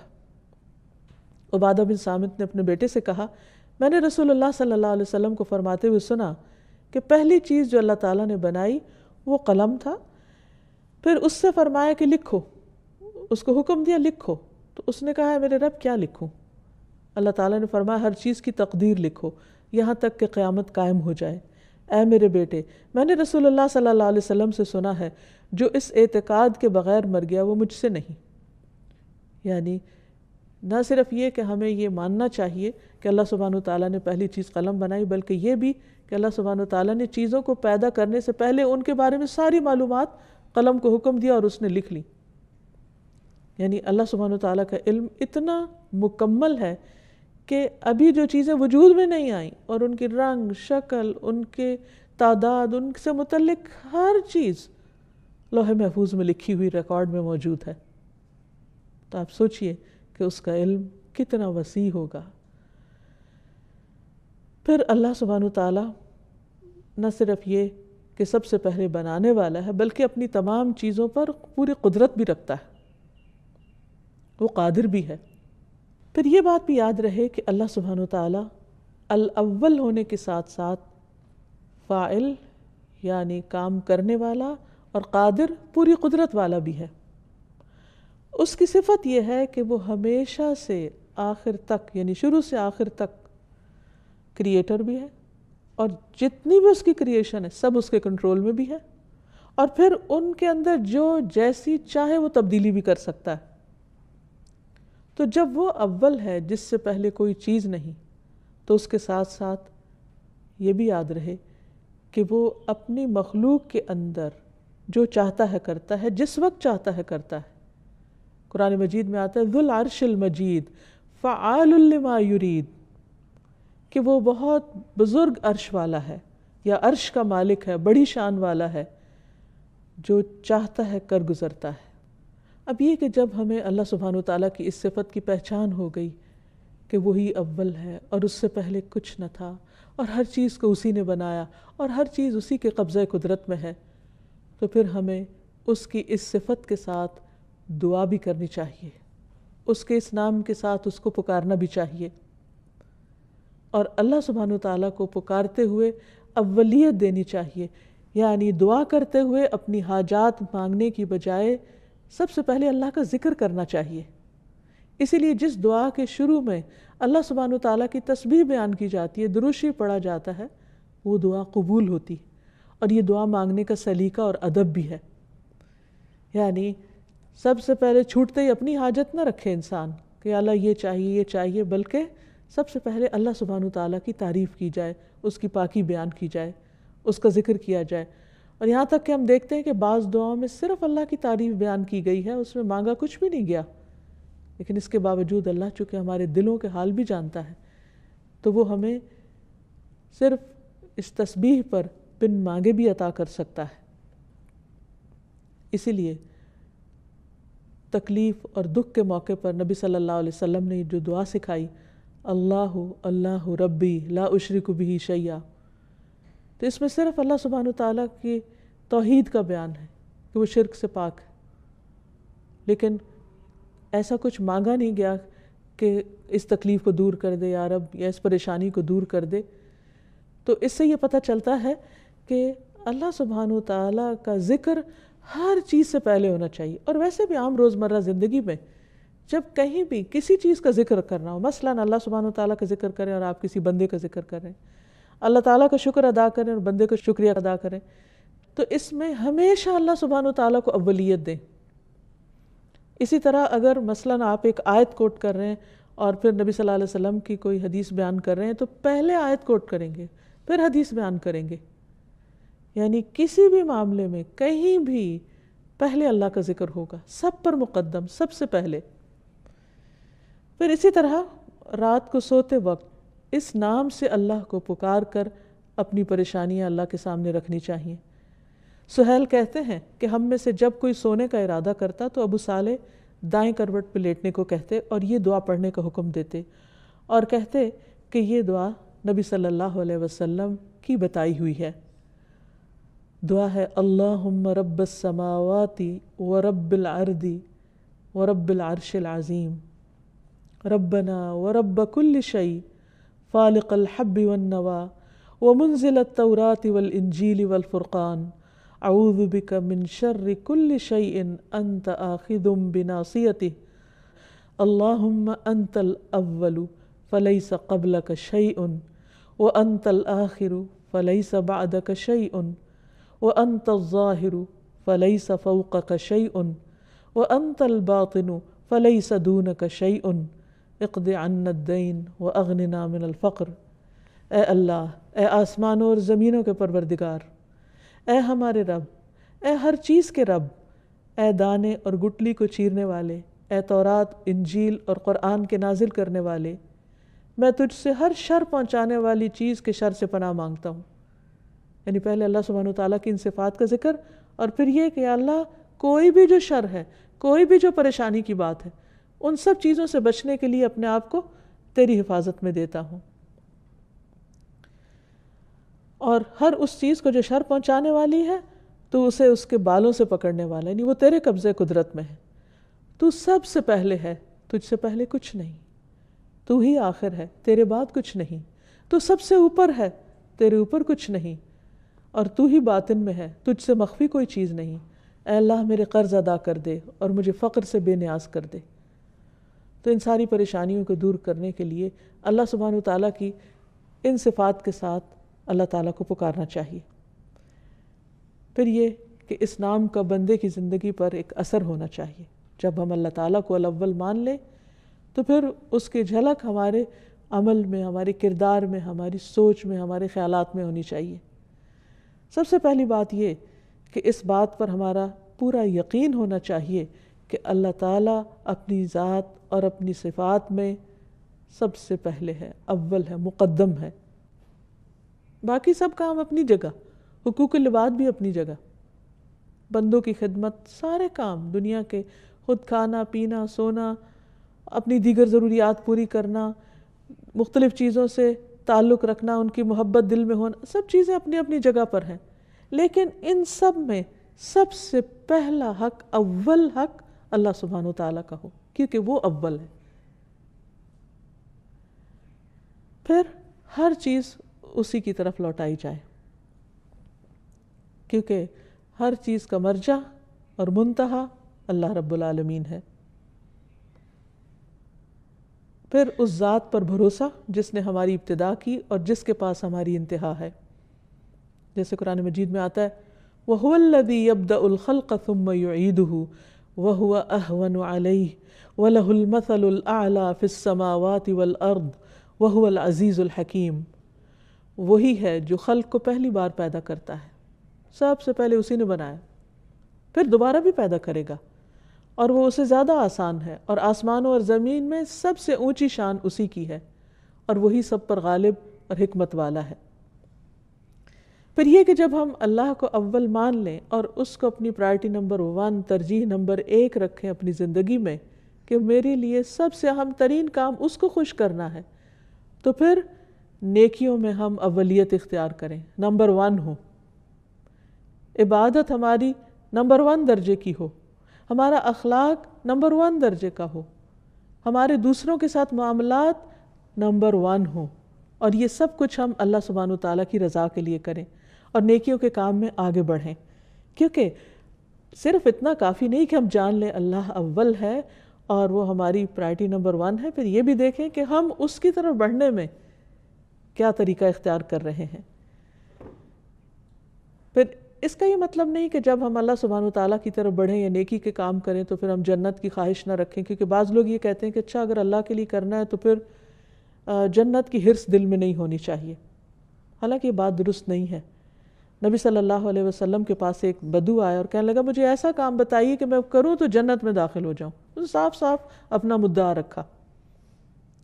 عبادہ بن صامت نے اپنے بیٹے سے کہا، میں نے رسول اللہ صلی اللہ علیہ وسلم کو فرماتے ہوئے سنا کہ پہلی چیز جو اللہ تعالیٰ نے بنائی وہ قلم تھا، پھر اس سے فرمایا کہ لکھو، اس کو حکم دیا لکھو، تو اس نے کہا ہے میرے رب کیا لکھوں؟ اللہ تعالیٰ نے فرمایا ہر چیز کی تقدیر لکھو یہاں تک کہ قیامت قائم ہو جائے۔ اے میرے بیٹے، میں نے رسول اللہ صلی اللہ علیہ وسلم سے سنا ہے جو اس اعتقاد کے بغیر مر گیا وہ مجھ سے نہیں۔ یعنی نہ صرف یہ کہ ہمیں یہ ماننا چاہیے کہ اللہ سبحانہ وتعالیٰ نے پہلی چیز قلم بنائی، بلکہ یہ بھی کہ اللہ سبحانہ وتعالیٰ نے چیزوں کو پیدا کرنے سے پہلے ان کے بارے میں ساری معلومات قلم کو حکم دیا اور اس نے لکھ لی۔ یعنی اللہ سبحانہ وتعالیٰ کا علم اتنا مکمل ہے کہ ابھی جو چیزیں وجود میں نہیں آئیں اور ان کی رنگ، شکل، ان کے تعداد، ان سے متعلق ہر چیز لوح محفوظ میں لکھی ہوئی ریکارڈ میں موجود ہے۔ تو آپ سوچئے کہ اس کا علم کتنا وسیع ہوگا۔ پھر اللہ سبحانہ وتعالیٰ نہ صرف یہ کہ سب سے پہلے بنانے والا ہے، بلکہ اپنی تمام چیزوں پر پوری قدرت بھی رکھتا ہے، وہ قادر بھی ہے۔ پھر یہ بات بھی یاد رہے کہ اللہ سبحانہ وتعالیٰ الاول ہونے کے ساتھ ساتھ فاعل یعنی کام کرنے والا اور قادر پوری قدرت والا بھی ہے۔ اس کی صفت یہ ہے کہ وہ ہمیشہ سے آخر تک یعنی شروع سے آخر تک کریٹر بھی ہے، اور جتنی بھی اس کی کریشن ہے سب اس کے کنٹرول میں بھی ہے، اور پھر ان کے اندر جو جیسی چاہے وہ تبدیلی بھی کر سکتا ہے۔ تو جب وہ اول ہے جس سے پہلے کوئی چیز نہیں، تو اس کے ساتھ ساتھ یہ بھی یاد رہے کہ وہ اپنی مخلوق کے اندر جو چاہتا ہے کرتا ہے، جس وقت چاہتا ہے کرتا ہے۔ قرآن مجید میں آتا ہے ذو العرش المجید فعال لما یرید، کہ وہ بہت بزرگ عرش والا ہے یا عرش کا مالک ہے، بڑی شان والا ہے، جو چاہتا ہے کر گزرتا ہے۔ اب یہ کہ جب ہمیں اللہ سبحانہ وتعالیٰ کی اس صفت کی پہچان ہو گئی کہ وہی اول ہے اور اس سے پہلے کچھ نہ تھا اور ہر چیز کو اسی نے بنایا اور ہر چیز اسی کے قبضہ قدرت میں ہے، تو پھر ہمیں اس کی اس صفت کے ساتھ دعا بھی کرنی چاہیے، اس کے اس نام کے ساتھ اس کو پکارنا بھی چاہیے، اور اللہ سبحانہ وتعالیٰ کو پکارتے ہوئے اولیت دینی چاہیے، یعنی دعا کرتے ہوئے اپنی حاجات مانگنے کی بجائے سب سے پہلے اللہ کا ذکر کرنا چاہیے۔ اسی لیے جس دعا کے شروع میں اللہ سبحانہ وتعالیٰ کی تسبیح بیان کی جاتی ہے، درود شریف پڑھا جاتا ہے، وہ دعا قبول ہوتی، اور یہ دعا مانگنے کا سلیقہ اور ادب بھی ہے۔ یعنی سب سے پہلے چھوٹتے ہی اپنی حاجت نہ رکھے انسان کہ اللہ یہ چاہیے، بلکہ سب سے پہلے اللہ سبحانہ وتعالیٰ کی تعریف کی جائے، اس کی پاکی بیان کی جائے، اس کا ذکر کیا جائے۔ اور یہاں تک کہ ہم دیکھتے ہیں کہ بعض دعاؤں میں صرف اللہ کی تعریف بیان کی گئی ہے، اس میں مانگا کچھ بھی نہیں گیا، لیکن اس کے باوجود اللہ چونکہ ہمارے دلوں کے حال بھی جانتا ہے، تو وہ ہمیں صرف اس تسبیح پر بن مانگے بھی عطا کر سکتا ہے۔ اسی لیے تکلیف اور دکھ کے موقع پر نبی صلی اللہ علیہ وسلم نے جو دعا سکھائی، اللہ اللہ ربی لا اشرک بہ شیئا، تو اس میں صرف اللہ سبحانہ وتعالیٰ کی توحید کا بیان ہے کہ وہ شرک سے پاک ہے، لیکن ایسا کچھ مانگا نہیں گیا کہ اس تکلیف کو دور کر دے یا رب، یا اس پریشانی کو دور کر دے۔ تو اس سے یہ پتہ چلتا ہے کہ اللہ سبحانہ وتعالیٰ کا ذکر ہر چیز سے پہلے ہونا چاہیے۔ اور ویسے بھی عام روزمرہ زندگی میں جب کہیں بھی کسی چیز کا ذکر کرنا ہو، مثلاً اللہ سبحانہ وتعالیٰ کا ذکر کریں اور آپ کسی بندے کا ذکر کریں، اللہ تعالیٰ کا شکر ادا کریں اور بندے کو شکریہ ادا کریں، تو اس میں ہمیشہ اللہ سبحانہ وتعالیٰ کو اولیت دیں۔ اسی طرح اگر مثلاً آپ ایک آیت کوٹ کر رہے ہیں اور پھر نبی صلی اللہ علیہ وسلم کی کوئی حدیث بیان کر رہے ہیں، تو پہلے آیت کوٹ کریں گے، پھر حدیث بیان کریں گے۔ یعنی کسی بھی معاملے میں کہیں بھی پہلے اللہ کا ذکر ہوگا، سب پر مقدم، سب سے پہلے۔ پھر اسی طرح رات کو سوتے وقت اس نام سے اللہ کو پکار کر اپنی پریشانیاں اللہ کے سامنے رکھنی چاہیے۔ سہیل کہتے ہیں کہ ہم میں سے جب کوئی سونے کا ارادہ کرتا تو ابو صالح دائیں کروٹ پہ لیٹنے کو کہتے اور یہ دعا پڑھنے کا حکم دیتے، اور کہتے کہ یہ دعا نبی صلی اللہ علیہ وسلم کی بتائی ہوئی ہے۔ دعا ہے اللہم رب السماوات ورب الارض ورب العرش العظیم ربنا ورب كل شيء فالق الحب والنوى ومنزل التوراة والإنجيل والفرقان اعوذ بك من شر كل شيء انت آخذ بناصيته اللهم انت الاول فليس قبلك شيء وانت الاخر فليس بعدك شيء وانت الظاهر فليس فوقك شيء وانت الباطن فليس دونك شيء اقض عنا الدين واغننا من الفقر۔ اے اللہ، اے آسمانوں اور زمینوں کے پروردگار، اے ہمارے رب، اے ہر چیز کے رب، اے دانے اور گٹلی کو چیرنے والے، اے تورات، انجیل اور قرآن کے نازل کرنے والے، میں تجھ سے ہر شر پہنچانے والی چیز کے شر سے پناہ مانگتا ہوں۔ یعنی پہلے اللہ سبحانہ وتعالیٰ کی ان صفات کا ذکر، اور پھر یہ کہ اللہ کوئی بھی جو شر ہے، کوئی بھی جو پریشانی کی بات ہے، ان سب چیزوں سے بچنے کے لیے اپنے آپ کو تیری حفاظت میں دیتا ہوں، اور ہر اس چیز کو جو شر پہنچانے والی ہے تو اسے اس کے بالوں سے پکڑنے والا ہے، یعنی وہ تیرے قبضے قدرت میں ہے، تو سب سے پہلے ہے، تجھ سے پہلے کچھ نہیں، تو ہی آخر ہے، تیرے بعد کچھ نہیں، تو سب سے اوپر ہے، تیرے اوپر کچھ نہیں، اور تو ہی باطن میں ہے، تجھ سے مخفی کوئی چیز نہیں۔ اے اللہ میرے قرض ادا کر دے اور مجھے فقر سے بے نیاز کر دے۔ تو ان ساری پریشانیوں کو دور کرنے کے لیے اللہ سبحانہ وتعالیٰ کی ان صفات کے ساتھ اللہ تعالیٰ کو پکارنا چاہیے۔ پھر یہ کہ اس نام کا بندے کی زندگی پر ایک اثر ہونا چاہیے۔ جب ہم اللہ تعالیٰ کو الاول مان لیں تو پھر اس کی جھلک ہمارے عمل میں، ہمارے کردار میں، ہماری سوچ میں، ہمارے خیالات میں ہونی چاہیے۔ سب سے پہلی بات یہ کہ اس بات پر ہمارا پورا یقین ہونا چاہیے کہ اللہ تعالیٰ اپنی ذات اور اپنی صفات میں سب سے پہلے ہے، اول ہے، مقدم ہے۔ باقی سب کام اپنی جگہ، حقوق العباد بھی اپنی جگہ، بندوں کی خدمت، سارے کام دنیا کے، خود کھانا پینا سونا، اپنی دیگر ضروریات پوری کرنا، مختلف چیزوں سے تعلق رکھنا، ان کی محبت دل میں ہونا، سب چیزیں اپنی اپنی جگہ پر ہیں، لیکن ان سب میں سب سے پہلا حق، اول حق اللہ سبحانہ وتعالیٰ کا ہو، کیونکہ وہ اول ہے. پھر ہر چیز اسی کی طرف لوٹائی جائے، کیونکہ ہر چیز کا مرجع اور منتہا اللہ رب العالمین ہے. پھر اس ذات پر بھروسہ جس نے ہماری ابتدا کی اور جس کے پاس ہماری انتہا ہے. جیسے قرآن مجید میں آتا ہے وَهُوَ الَّذِي يَبْدَأُ الْخَلْقَ ثُمَّ يُعِيدُهُ وَهُوَ أَهْوَنُ عَلَيْهِ وَلَهُ الْمَثَلُ الْأَعْلَى فِي السَّمَاوَاتِ وَالْأَرْضِ وَهُوَ الْعَزِيزُ الْحَكِيمُ. وہی ہے جو خلق کو پہلی بار پیدا کرتا ہے، سب سے پہلے اسی نے بنایا، پھر دوبارہ بھی پیدا کرے گا، اور وہ اسے زیادہ آسان ہے، اور آسمانوں اور زمین میں سب سے اونچی شان اسی کی ہے، اور وہی سب پر غالب اور حکمت والا ہے. پھر یہ کہ جب ہم اللہ کو اول مان لیں اور اس کو اپنی پرائرٹی نمبر 1، ترجیح نمبر 1 رکھیں اپنی زندگی میں کہ میرے لیے سب سے اہم ترین کام اس کو خوش کرنا ہے، تو پھر نیکیوں میں ہم اولیت اختیار کریں، نمبر 1 ہو، عبادت ہماری نمبر 1 درجے کی ہو، ہمارا اخلاق نمبر 1 درجے کا ہو، ہمارے دوسروں کے ساتھ معاملات نمبر 1 ہوں، اور یہ سب کچھ ہم اللہ سبحانہ وتعالیٰ کی رضا کے لیے کریں اور نیکیوں کے کام میں آگے بڑھیں. کیونکہ صرف اتنا کافی نہیں کہ ہم جان لیں اللہ اول ہے اور وہ ہماری پرائرٹی نمبر 1 ہے، پھر یہ بھی دیکھیں کہ ہم اس کی طرف بڑھنے میں کیا طریقہ اختیار کر رہے ہیں. پھر اس کا یہ مطلب نہیں کہ جب ہم اللہ سبحانہ وتعالیٰ کی طرف بڑھیں یا نیکی کے کام کریں تو پھر ہم جنت کی خواہش نہ رکھیں، کیونکہ بعض لوگ یہ کہتے ہیں کہ اچھا اگر اللہ کے لیے کرنا ہے تو پھر جنت کی حرص دل میں نہیں ہونی چاہیے. حالانکہ یہ بات درست نہیں ہے. نبی صلی اللہ علیہ وسلم کے پاس ایک بدو آیا اور کہنے لگا مجھے ایسا کام بتائیے کہ میں کروں تو جنت میں داخل ہو جاؤں. اس صاف صاف اپنا مدعا رکھا.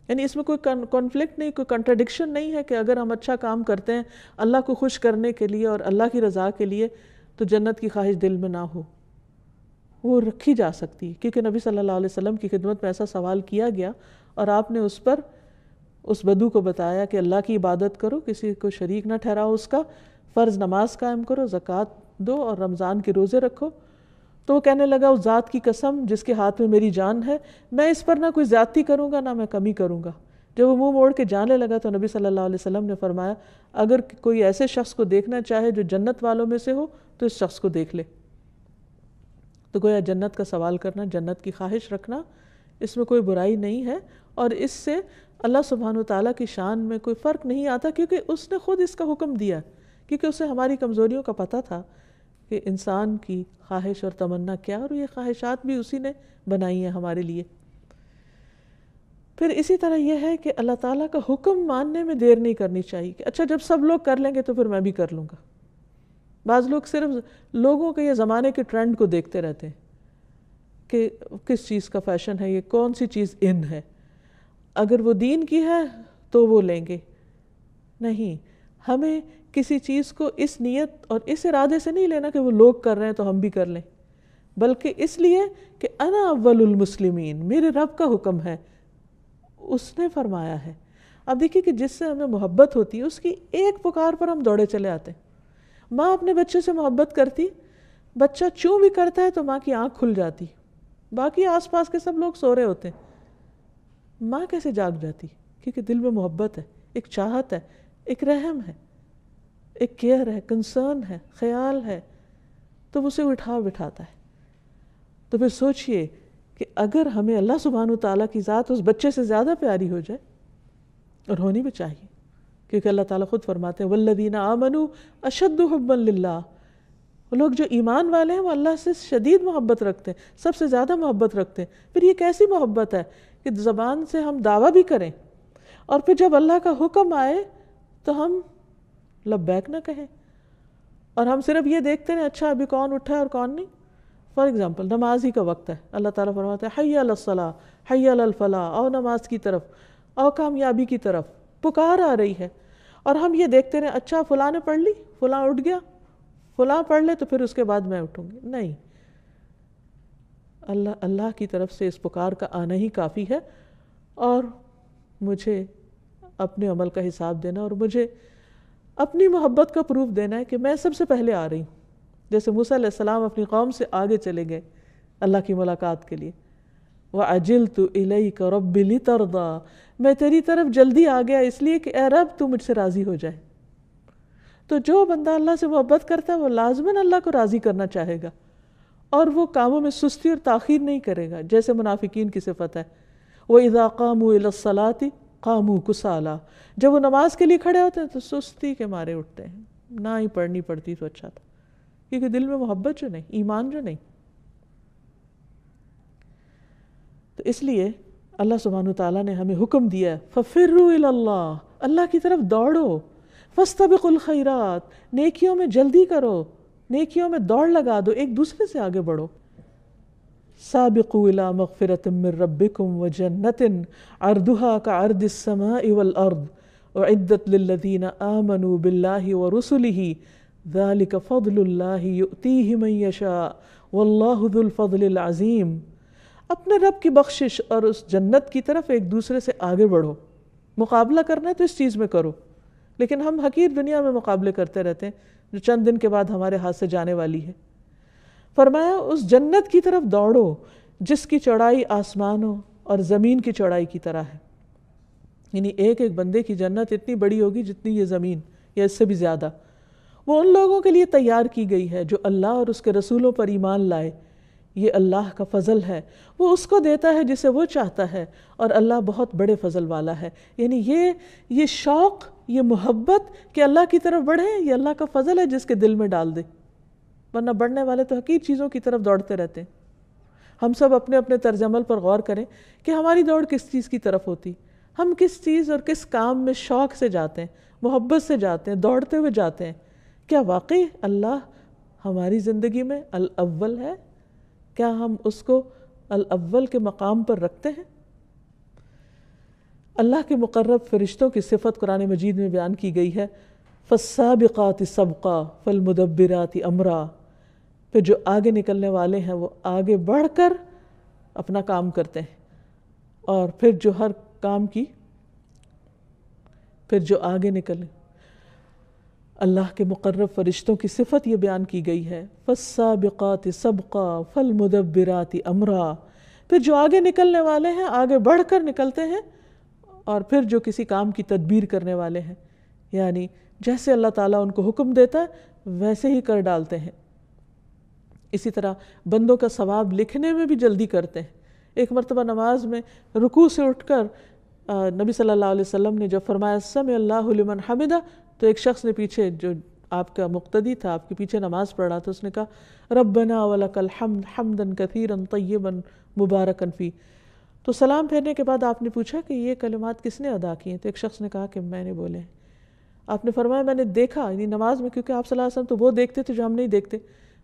یعنی اس میں کوئی کانفلکٹ نہیں، کوئی کنٹراڈکشن نہیں ہے کہ اگر ہم اچھا کام کرتے ہیں اللہ کو خوش کرنے کے لیے اور اللہ کی رضا کے لیے تو جنت کی خواہش دل میں نہ ہو. وہ رکھی جا سکتی ہے، کیونکہ نبی صلی اللہ علیہ وسلم کی خدمت میں ایسا سوال کیا گیا اور آپ نے اس پر اس بدو کو بتایا کہ اللہ کی عبادت کرو، کسی کو شریک نہ ٹھہراؤ، اس کا فرض نماز قائم کرو، زکوٰۃ دو اور رمضان کے روزے رکھو. تو وہ کہنے لگا اس ذات کی قسم جس کے ہاتھ میں میری جان ہے، میں اس پر نہ کوئی زیادتی کروں گا نہ میں کمی کروں گا. جب وہ منہ موڑ کے جانے لگا تو نبی صلی اللہ علیہ وسلم نے فرمایا اگر کوئی ایسے شخص کو دیکھنا چاہے جو جنت والوں میں سے ہو تو اس شخص کو دیکھ لے. تو گویا جنت کا سوال کرنا، جنت کی خواہش رکھنا، اس میں کوئی برائی نہیں ہے، اور اس سے اللہ سبحانہ وتعالیٰ کی شان میں کوئی فرق نہیں آتا، کیونکہ اس نے خود اس کا حکم دیا، کیونکہ اسے ہماری کمزوریوں کا پتہ تھا کہ انسان کی خواہش اور تمنا کیا، اور یہ خواہشات بھی اسی نے بنائی ہیں ہمارے لیے. پھر اسی طرح یہ ہے کہ اللہ تعالیٰ کا حکم ماننے میں دیر نہیں کرنی چاہیے کہ اچھا جب سب لوگ کر لیں گے تو پھر میں بھی کر لوں گا. بعض لوگ صرف لوگوں کے یا زمانے کے ٹرینڈ کو دیکھتے رہتے ہیں کہ کس چیز کا فیشن ہے، یہ کون سی چیز ان ہے، اگر وہ دین کی ہے تو وہ لیں گے. نہیں، ہمیں کسی چیز کو اس نیت اور اس ارادے سے نہیں لینا کہ وہ لوگ کر رہے ہیں تو ہم بھی کر لیں، بلکہ اس لیے کہ انا اول المسلمین، میرے رب کا حکم ہے، اس نے فرمایا ہے. اب دیکھیے کہ جس سے ہمیں محبت ہوتی ہے اس کی ایک پکار پر ہم دوڑے چلے آتے ہیں. ماں اپنے بچے سے محبت کرتی، بچہ چوں بھی کرتا ہے تو ماں کی آنکھ کھل جاتی، باقی آس پاس کے سب لوگ سو رہے ہوتے ہیں، ماں کیسے جاگ جاتی؟ کیونکہ دل میں محبت ہے، ایک چاہت ہے، ایک رحم ہے، ایک کیئر ہے، کنسرن ہے، خیال ہے، تو اسے اٹھا بٹھاتا ہے. تو پھر سوچئے کہ اگر ہمیں اللہ سبحانہ وتعالیٰ کی ذات اس بچے سے زیادہ پیاری ہو جائے، اور ہونی بھی چاہیے، کیونکہ اللہ تعالیٰ خود فرماتے ہیں والذین آمنوا اشد حبا للہ، وہ لوگ جو ایمان والے ہیں وہ اللہ سے شدید محبت رکھتے ہیں، سب سے زیادہ محبت رکھتے ہیں. پھر یہ کیسی محبت ہے کہ زبان سے ہم دعویٰ بھی کریں اور پھر جب اللہ کا حکم آئے تو ہم لبیک نہ کہیں، اور ہم صرف یہ دیکھتے ہیں اچھا ابھی کون اٹھا ہے اور کون نہیں. فار ایگزامپل نماز ہی کا وقت ہے، اللہ تعالیٰ فرماتے ہیں حی علی الصلاۃ حی علی الفلاح، آؤ نماز کی طرف، آؤ کامیابی کی طرف، پکار آ رہی ہے، اور ہم یہ دیکھتے رہے اچھا فلاں نے پڑھ لی، فلاں اٹھ گیا، فلاں پڑھ لے تو پھر اس کے بعد میں اٹھوں گی. نہیں، اللہ کی طرف سے اس پکار کا آنا ہی کافی ہے، اور مجھے اپنے عمل کا حساب دینا اور مجھے اپنی محبت کا پروف دینا ہے کہ میں سب سے پہلے آ رہی ہوں. جیسے موسیٰ علیہ السلام اپنی قوم سے آگے چلے گئے اللہ کی ملاقات کے لیے. وَعَجِلْتُ إِلَيْكَ رَبِّ لِتَرْضَى، میں تیری طرف جلدی آ گیا اس لیے کہ اے رب تو مجھ سے راضی ہو جائے. تو جو بندہ اللہ سے محبت کرتا ہے وہ لازماً اللہ کو راضی کرنا چاہے گا، اور وہ کاموں میں سستی اور تاخیر نہیں کرے گا جیسے منافقین کی صفت ہے. وَإِذَا قَامُوا إِلَى الصَّلَاةِ قَامُوا كُسَالَىٰ، جب وہ نماز کے لیے کھڑے ہوتے ہیں تو سستی کے مارے اٹھتے ہیں، نہ ہی پڑھنی پڑتی تو اچھا تھا، کیونکہ دل میں محبت جو نہیں، ایمان جو نہیں. تو اس لیے اللہ سبحانہ تعالیٰ نے ہمیں حکم دیا فَفِرُّوا إِلَى اللَّهِ، اللہ کی طرف دوڑو. فَاسْتَبِقُوا الْخَيْرَاتِ، نیکیوں میں جلدی کرو، نیکیوں میں دوڑ لگا دو، ایک دوسرے سے آگے بڑھو. سابقوا إلى مغفرة من ربكم وجنة عرضها كعرض السماء والأرض أعدت للذين آمنوا بالله ورسله ذلك فضل الله يؤتيه من يشاء والله ذو الفضل العظيم. اپنے رب کی بخشش اور اس جنت کی طرف ایک دوسرے سے آگے بڑھو. مقابلہ کرنا ہے تو اس چیز میں کرو، لیکن ہم حقیر دنیا میں مقابلے کرتے رہتے ہیں جو چند دن کے بعد ہمارے ہاتھ سے جانے والی ہے. فرمایا اس جنت کی طرف دوڑو جس کی چوڑائی آسمانوں اور زمین کی چوڑائی کی طرح ہے. یعنی ایک ایک بندے کی جنت اتنی بڑی ہوگی جتنی یہ زمین یا اس سے بھی زیادہ. وہ ان لوگوں کے لیے تیار کی گئی ہے جو اللہ اور اس کے رسولوں پر ایمان لائے. یہ اللہ کا فضل ہے، وہ اس کو دیتا ہے جسے وہ چاہتا ہے، اور اللہ بہت بڑے فضل والا ہے. یعنی یہ شوق، یہ محبت کہ اللہ کی طرف بڑھیں، یہ اللہ کا فضل ہے جس کے دل میں ڈال دے. ورنہ بڑھنے والے تو حقیر چیزوں کی طرف دوڑتے رہتے ہیں. ہم سب اپنے اپنے طرز عمل پر غور کریں کہ ہماری دوڑ کس چیز کی طرف ہوتی، ہم کس چیز اور کس کام میں شوق سے جاتے ہیں، محبت سے جاتے ہیں، دوڑتے ہوئے جاتے ہیں. کیا واقعی اللہ ہماری زندگی میں الاول ہے؟ کیا ہم اس کو الاول کے مقام پر رکھتے ہیں؟ اللہ کے مقرب فرشتوں کی صفت قرآن مجید میں بیان کی گئی ہے فَالسَّابِقَاتِ سَبْقًا فَالْمُدَبِّرَاتِ أَمْرًا. پھر جو آگے نکلنے والے ہیں وہ آگے بڑھ کر اپنا کام کرتے ہیں، اور پھر جو ہر کام کی پھر جو آگے نکلے. اللہ کے مقرب فرشتوں کی صفت یہ بیان کی گئی ہے فَالسَّابِقَاتِ سَبْقًا فَالْمُدَبِّرَاتِ أَمْرًا. پھر جو آگے نکلنے والے ہیں آگے بڑھ کر نکلتے ہیں، اور پھر جو کسی کام کی تدبیر کرنے والے ہیں، یعنی جیسے اللہ تعالیٰ ان کو حکم دیتا ہے ویسے ہی کر ڈالتے ہیں. اسی طرح بندوں کا ثواب لکھنے میں بھی جلدی کرتے ہیں. ایک مرتبہ نماز میں رکوع سے اٹھ کر نبی صلی اللہ علیہ وسلم نے جب فرمایا سمع اللہ لمن حمدہ، تو ایک شخص نے پیچھے، جو آپ کا مقتدی تھا، آپ کے پیچھے نماز پڑھ رہا تھا، اس نے کہا ربنا ولک الحمد حمدا کثیرا طیبا مبارکا فی. تو سلام پھیرنے کے بعد آپ نے پوچھا کہ یہ کلمات کس نے ادا کیے؟ تو ایک شخص نے کہا کہ میں نے بولے. آپ نے فرمایا میں نے دیکھا، یعنی نماز میں، کیونکہ آپ صلی اللہ علیہ وسلم تو وہ دیکھتے تھے جو ہم نہیں دیکھتے،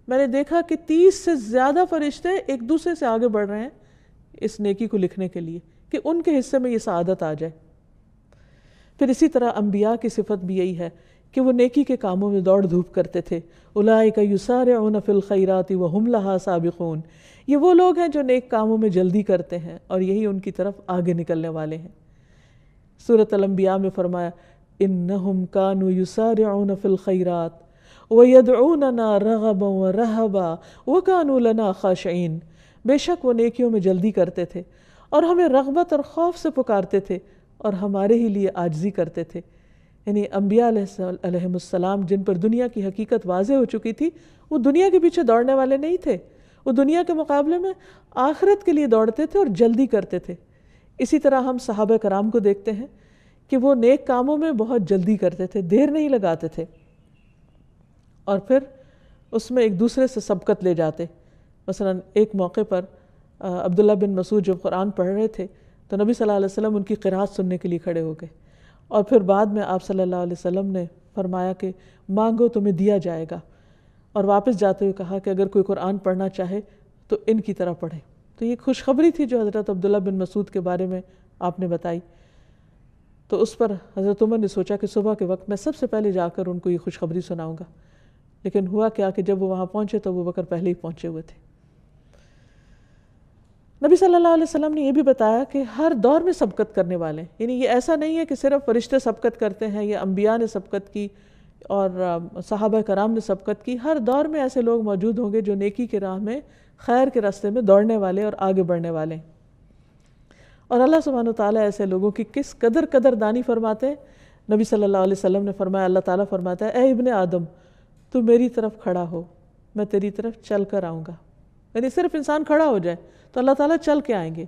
میں نے دیکھا کہ 30 سے زیادہ فرشتے ایک دوسرے سے آگے بڑھ رہے ہیں اس نیکی کو لکھنے کے لیے کہ ان کے حصے میں یہ سعادت آ جائے. پھر اسی طرح انبیاء کی صفت بھی یہی ہے کہ وہ نیکی کے کاموں میں دوڑ دھوپ کرتے تھے. اولئک یسارعون فی الخیرات وہم لہا سابقون. یہ وہ لوگ ہیں جو نیک کاموں میں جلدی کرتے ہیں اور یہی ان کی طرف آگے نکلنے والے ہیں. سورۃ الانبیاء میں فرمایا انہم کانوا یسارعون فی الخیرات وَيَدْعُونَنَا رَغَبًا وَرَهَبًا وَكَانُوا لَنَا خَاشِعِينَ. بے شک وہ نیکیوں میں جلدی کرتے تھے اور ہمیں رغبت اور خوف سے پکارتے تھے اور ہمارے ہی لیے عاجزی کرتے تھے. یعنی انبیاء علیہم السلام جن پر دنیا کی حقیقت واضح ہو چکی تھی، وہ دنیا کے پیچھے دوڑنے والے نہیں تھے، وہ دنیا کے مقابلے میں آخرت کے لیے دوڑتے تھے اور جلدی کرتے تھے. اسی طرح ہم صحابہ کرام کو دیکھتے ہیں کہ وہ نیک کاموں میں بہت جلدی کرتے تھے، دیر نہیں لگاتے تھے، اور پھر اس میں ایک دوسرے سے سبقت لے جاتے. مثلا ایک موقع پر عبداللہ بن مسعود جب قرآن پڑھ رہے تھے تو نبی صلی اللہ علیہ وسلم ان کی قرات سننے کے لیے کھڑے ہو گئے، اور پھر بعد میں آپ صلی اللہ علیہ وسلم نے فرمایا کہ مانگو تمہیں دیا جائے گا، اور واپس جاتے ہوئے کہا کہ اگر کوئی قرآن پڑھنا چاہے تو ان کی طرح پڑھے. تو یہ خوشخبری تھی جو حضرت عبداللہ بن مسعود کے بارے میں آپ نے بتائی. تو اس پر حضرت عمر نے سوچا کہ صبح کے وقت میں سب سے پہلے جا کر ان کو یہ خوشخبری سناؤں گا. لیکن ہوا کیا کہ جب وہ وہاں پہنچے تو ابو بکر پہلے ہی پہنچے ہوئے تھے. نبی صلی اللہ علیہ وسلم نے یہ بھی بتایا کہ ہر دور میں سبقت کرنے والے ہیں. یعنی یہ ایسا نہیں ہے کہ صرف فرشتے سبقت کرتے ہیں یا انبیاء نے سبقت کی اور صحابہ کرام نے سبقت کی. ہر دور میں ایسے لوگ موجود ہوں گے جو نیکی کی راہ میں، خیر کے راستے میں دوڑنے والے اور آگے بڑھنے والے ہیں. اور اللہ سبحانہ وتعالیٰ ایسے لوگوں کی کس قدر دانی فرماتے ہیں. نبی صلی اللہ علیہ وسلم نے فرمایا، اللہ تعالیٰ فرماتا ہے، اے ابن آدم تو میری طرف کھڑا ہو، میں تیری طرف چل کر آؤں گا. یعنی صرف انسان کھڑا ہو جائے تو اللہ تعالیٰ چل کے آئیں گے.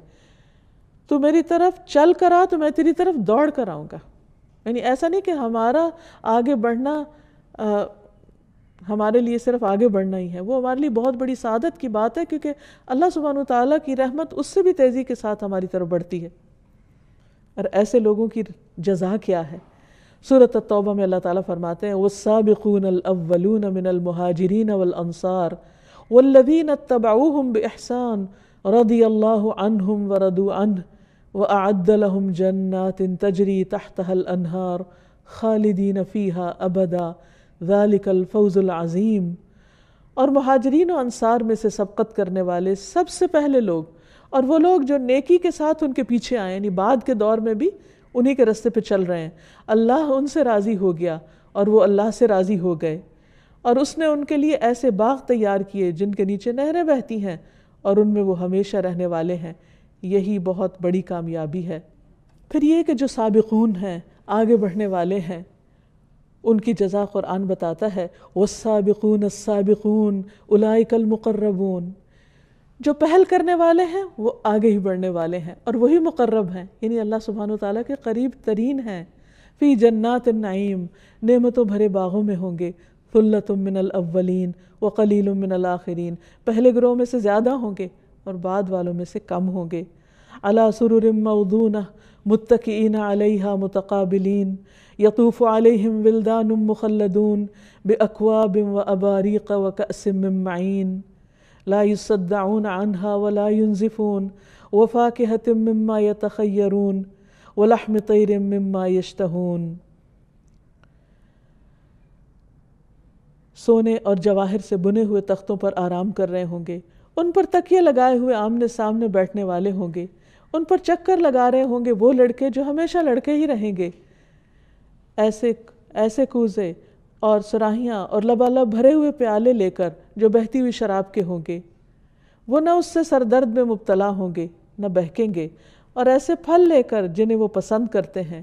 تو میری طرف چل کر آ تو میں تیری طرف دوڑ کر آؤں گا. یعنی ایسا نہیں کہ ہمارا آگے بڑھنا ہمارے لیے صرف آگے بڑھنا ہی ہے، وہ ہمارے لیے بہت بڑی سعادت کی بات ہے، کیونکہ اللہ سبحانہ وتعالیٰ کی رحمت اس سے بھی تیزی کے ساتھ ہماری طرف بڑھتی ہے. اور ایسے لوگوں کی جزا کیا ہے. سورۃ التوبہ میں اللہ تعالیٰ فرماتے ہیں، والسابقون الاولون من المہاجرین والانصار والذین اتبعوہم باحسان رضی اللہ عنہم ورضوا عنہ وأعد لهم جنات تجری تحتها الأنہار خالدین فیہا ابدا ذلک الفوز العظیم. اور مہاجرین و انصار میں سے سبقت کرنے والے سب سے پہلے لوگ، اور وہ لوگ جو نیکی کے ساتھ ان کے پیچھے آئے، یعنی بعد کے دور میں بھی انہی کے راستے پہ چل رہے ہیں. اللہ ان سے راضی ہو گیا اور وہ اللہ سے راضی ہو گئے، اور اس نے ان کے لیے ایسے باغ تیار کیے جن کے نیچے نہریں بہتی ہیں اور ان میں وہ ہمیشہ رہنے والے ہیں. یہی بہت بڑی کامیابی ہے. پھر یہ کہ جو سابقون ہیں، آگے بڑھنے والے ہیں، ان کی جزا قرآن بتاتا ہے، والسابقون السابقون اولئک المقربون. جو پہل کرنے والے ہیں وہ آگے ہی بڑھنے والے ہیں اور وہی مقرب ہیں، یعنی اللہ سبحانہ وتعالیٰ کے قریب ترین ہیں. فی جنات النعیم، نعمتوں بھرے باغوں میں ہوں گے. ثلۃ من الاولین وقلیل من الآخرین، پہلے گروہ میں سے زیادہ ہوں گے اور بعد والوں میں سے کم ہوں گے. علی سرر موضونہ متکئین علیہا متقابلین یطوف علیہم ولدان مخلدون باکواب واباریق وکأس من معین لا يصدعون عنها ولا ينزفون وفاكهة مما يتخيرون ولحم طير مما يشتهون. سونے اور جواہر سے بنے ہوئے تختوں پر آرام کر رہے ہوں گے، ان پر تکیے لگائے ہوئے آمنے سامنے بیٹھنے والے ہوں گے، ان پر چکر لگا رہے ہوں گے وہ لڑکے جو ہمیشہ لڑکے ہی رہیں گے. ایسے کوزے اور سراہیاں اور لبالب بھرے ہوئے پیالے لے کر جو بہتی ہوئی شراب کے ہوں گے، وہ نہ اس سے سردرد میں مبتلا ہوں گے نہ بہکیں گے. اور ایسے پھل لے کر جنہیں وہ پسند کرتے ہیں،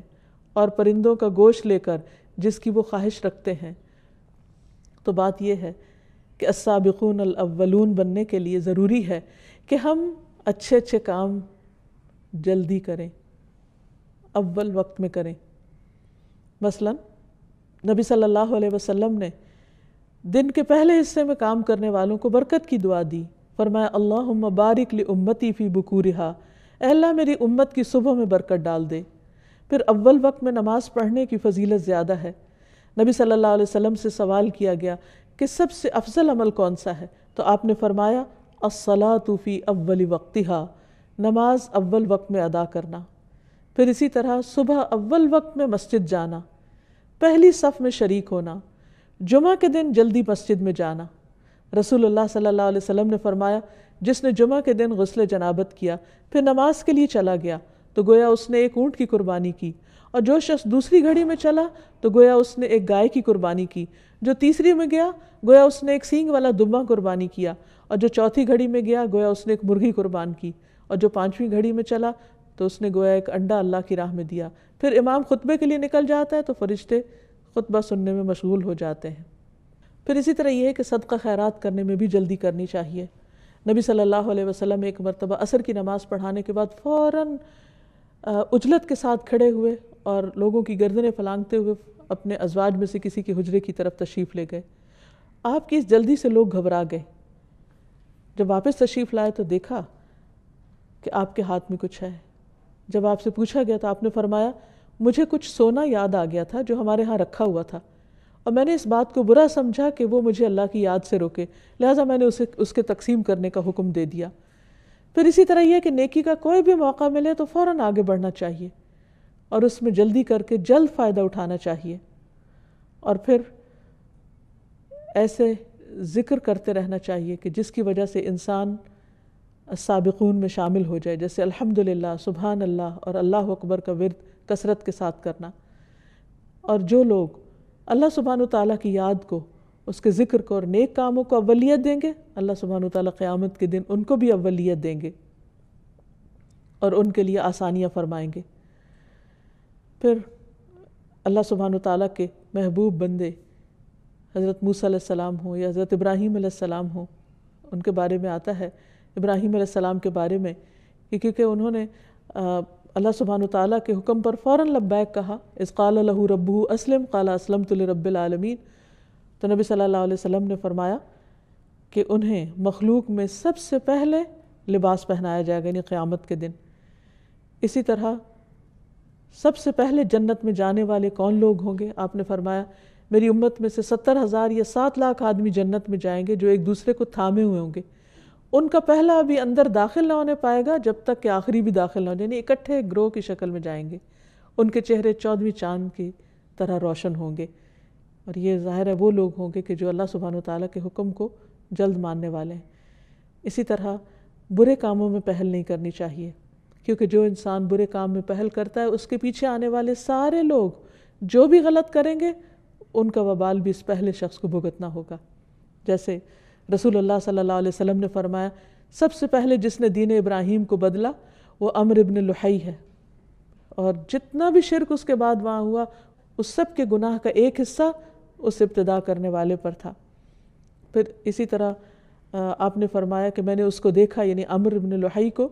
اور پرندوں کا گوشت لے کر جس کی وہ خواہش رکھتے ہیں. تو بات یہ ہے کہ السابقون الاولون بننے کے لیے ضروری ہے کہ ہم اچھے اچھے کام جلدی کریں، اول وقت میں کریں. مثلا نبی صلی اللہ علیہ وسلم نے دن کے پہلے حصے میں کام کرنے والوں کو برکت کی دعا دی. فرمایا، اللہم بارک لامتی فی بکورہا، اے اللہ میری امت کی صبح میں برکت ڈال دے. پھر اول وقت میں نماز پڑھنے کی فضیلت زیادہ ہے. نبی صلی اللہ علیہ وسلم سے سوال کیا گیا کہ سب سے افضل عمل کون سا ہے؟ تو آپ نے فرمایا، الصلاۃ فی اول وقتہا، نماز اول وقت میں ادا کرنا. پھر اسی طرح صبح اول وقت میں مسجد جانا، پہلی صف میں شریک ہونا، جمعہ کے دن جلدی مسجد میں جانا. رسول اللہ صلی اللہ علیہ وسلم نے فرمایا، جس نے جمعہ کے دن غسل جنابت کیا پھر نماز کے لیے چلا گیا تو گویا اس نے ایک اونٹ کی قربانی کی، اور جو شخص دوسری گھڑی میں چلا تو گویا اس نے ایک گائے کی قربانی کی، جو تیسری میں گیا گویا اس نے ایک سینگ والا دمبا قربانی کیا، اور جو چوتھی گھڑی میں گیا گویا اس نے ایک مرغی قربان کی، اور جو پانچویں گھڑی میں چلا تو اس نے گویا ایک انڈا اللہ کی راہ میں دیا. پھر امام خطبے کے لیے نکل جاتا ہے تو فرشتے خطبہ سننے میں مشغول ہو جاتے ہیں. پھر اسی طرح یہ ہے کہ صدقہ خیرات کرنے میں بھی جلدی کرنی چاہیے. نبی صلی اللہ علیہ وسلم ایک مرتبہ عصر کی نماز پڑھانے کے بعد فوراً عجلت کے ساتھ کھڑے ہوئے اور لوگوں کی گردنیں پھلانگتے ہوئے اپنے ازواج میں سے کسی کے حجرے کی طرف تشریف لے گئے. آپ کی اس جلدی سے لوگ گھبرا گئے. جب واپس تشریف لائے تو دیکھا کہ آپ کے ہاتھ میں کچھ ہے. جب آپ سے پوچھا گیا تو آپ نے فرمایا، مجھے کچھ سونا یاد آ گیا تھا جو ہمارے ہاں رکھا ہوا تھا، اور میں نے اس بات کو برا سمجھا کہ وہ مجھے اللہ کی یاد سے روکے، لہٰذا میں نے اس کے تقسیم کرنے کا حکم دے دیا. پھر اسی طرح یہ کہ نیکی کا کوئی بھی موقع ملے تو فوراً آگے بڑھنا چاہیے اور اس میں جلدی کر کے جلد فائدہ اٹھانا چاہیے. اور پھر ایسے ذکر کرتے رہنا چاہیے کہ جس کی وجہ سے انسان السابقون میں شامل ہو جائے، جیسے الحمدللہ، سبحان اللہ اور اللہ اکبر کا ورد کثرت کے ساتھ کرنا. اور جو لوگ اللہ سبحانہ وتعالیٰ کی یاد کو، اس کے ذکر کو اور نیک کاموں کو اولیت دیں گے، اللہ سبحانہ وتعالیٰ قیامت کے دن ان کو بھی اولیت دیں گے اور ان کے لیے آسانیاں فرمائیں گے۔ پھر اللہ سبحانہ وتعالیٰ کے محبوب بندے حضرت موسیٰ علیہ السلام ہوں یا حضرت ابراہیم علیہ السلام ہوں، ان کے بارے میں آتا ہے ابراہیم علیہ السلام کے بارے میں کہ کیونکہ انہوں نے اللہ سبحانہ وتعالیٰ کے حکم پر فوراً لبیک کہا، اذ قال لہ ربہ اسلم قال اسلمت لرب العالمین، تو نبی صلی اللہ علیہ وسلم نے فرمایا کہ انہیں مخلوق میں سب سے پہلے لباس پہنایا جائے گا، یعنی قیامت کے دن۔ اسی طرح سب سے پہلے جنت میں جانے والے کون لوگ ہوں گے؟ آپ نے فرمایا میری امت میں سے 70,000 یا 7 لاکھ آدمی جنت میں جائیں گے جو ایک دوسرے کو تھامے ہوئے ہوں گے، ان کا پہلا بھی اندر داخل نہ ہونے پائے گا جب تک کہ آخری بھی داخل نہ ہو جائے، یعنی اکٹھے گروہ کی شکل میں جائیں گے، ان کے چہرے 14ویں چاند کی طرح روشن ہوں گے، اور یہ ظاہر ہے وہ لوگ ہوں گے کہ جو اللہ سبحانہ وتعالیٰ کے حکم کو جلد ماننے والے ہیں۔ اسی طرح برے کاموں میں پہل نہیں کرنی چاہیے، کیونکہ جو انسان برے کام میں پہل کرتا ہے اس کے پیچھے آنے والے سارے لوگ جو بھی غلط کریں گے ان کا وبال بھی اس پہلے شخص کو بھگتنا ہوگا۔ جیسے رسول اللہ صلی اللہ علیہ وسلم نے فرمایا سب سے پہلے جس نے دین ابراہیم کو بدلا وہ عمرو بن لحی ہے، اور جتنا بھی شرک اس کے بعد وہاں ہوا اس سب کے گناہ کا ایک حصہ اس ابتدا کرنے والے پر تھا۔ پھر اسی طرح آپ نے فرمایا کہ میں نے اس کو دیکھا، یعنی عمرو بن لحی کو،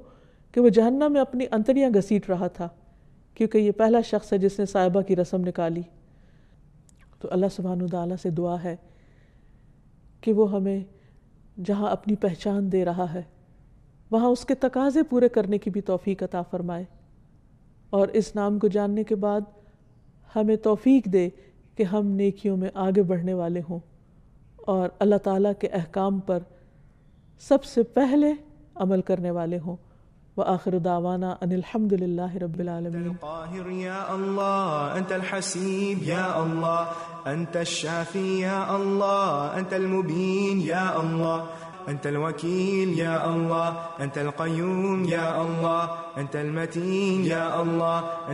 کہ وہ جہنم میں اپنی انتڑیاں گھسیٹ رہا تھا، کیونکہ یہ پہلا شخص ہے جس نے صائبہ کی رسم نکالی۔ تو اللہ سبحانہ وتعالیٰ سے دعا ہے کہ وہ ہمیں جہاں اپنی پہچان دے رہا ہے وہاں اس کے تقاضے پورے کرنے کی بھی توفیق عطا فرمائے، اور اس نام کو جاننے کے بعد ہمیں توفیق دے کہ ہم نیکیوں میں آگے بڑھنے والے ہوں اور اللہ تعالیٰ کے احکام پر سب سے پہلے عمل کرنے والے ہوں۔ وآخر دعوانا ان الحمد للہ رب العالمین۔ القاهر يا الله، أنت الحسيب يا الله، أنت الشافي يا الله، أنت المبين يا الله، أنت الوكيل يا الله، أنت القيوم يا الله، أنت المتين يا الله،